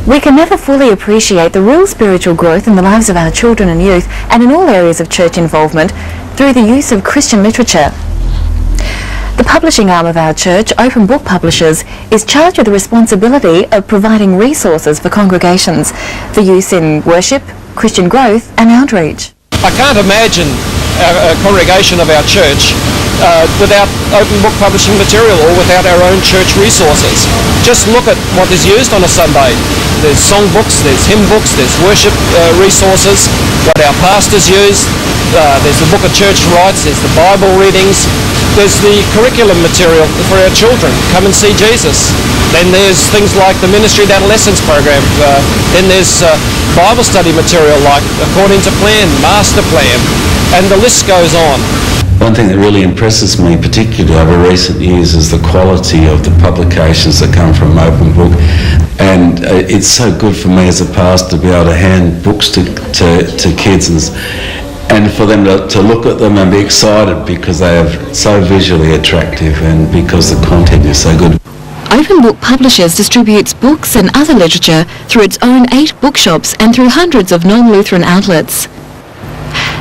We can never fully appreciate the real spiritual growth in the lives of our children and youth, and in all areas of church involvement, through the use of Christian literature. The publishing arm of our church, Open Book Publishers, is charged with the responsibility of providing resources for congregations for use in worship, Christian growth and outreach. I can't imagine a congregation of our church without open book publishing material or without our own church resources. Just look at what is used on a Sunday. There's song books, there's hymn books, there's worship resources, what our pastors use, there's the book of church rights, there's the Bible readings, there's the curriculum material for our children, come and see Jesus. Then there's things like the Ministry of Adolescence program, then there's Bible study material like According to Plan, Master Plan, and the list goes on. One thing that really impresses me, particularly over recent years, is the quality of the publications that come from Open Book. And it's so good for me as a pastor to be able to hand books to kids and for them to look at them and be excited because they are so visually attractive and because the content is so good. Open Book Publishers distributes books and other literature through its own 8 bookshops and through hundreds of non-Lutheran outlets.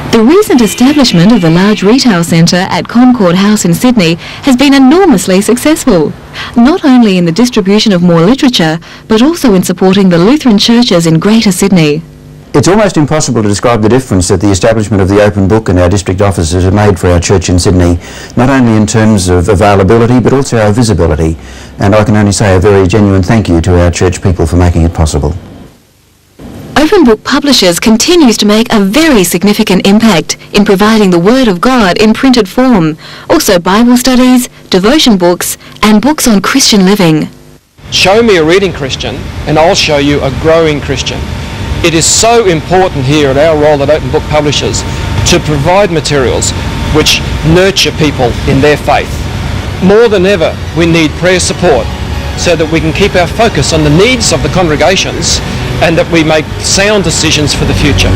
The recent establishment of the large retail centre at Concord House in Sydney has been enormously successful, not only in the distribution of more literature, but also in supporting the Lutheran churches in Greater Sydney. It's almost impossible to describe the difference that the establishment of the Open Book and our district offices have made for our church in Sydney, not only in terms of availability but also our visibility. And I can only say a very genuine thank you to our church people for making it possible. Open Book Publishers continues to make a very significant impact in providing the Word of God in printed form, also Bible studies, devotion books and books on Christian living. Show me a reading Christian and I'll show you a growing Christian. It is so important here at our role at Open Book Publishers to provide materials which nurture people in their faith. More than ever, we need prayer support so that we can keep our focus on the needs of the congregations and that we make sound decisions for the future.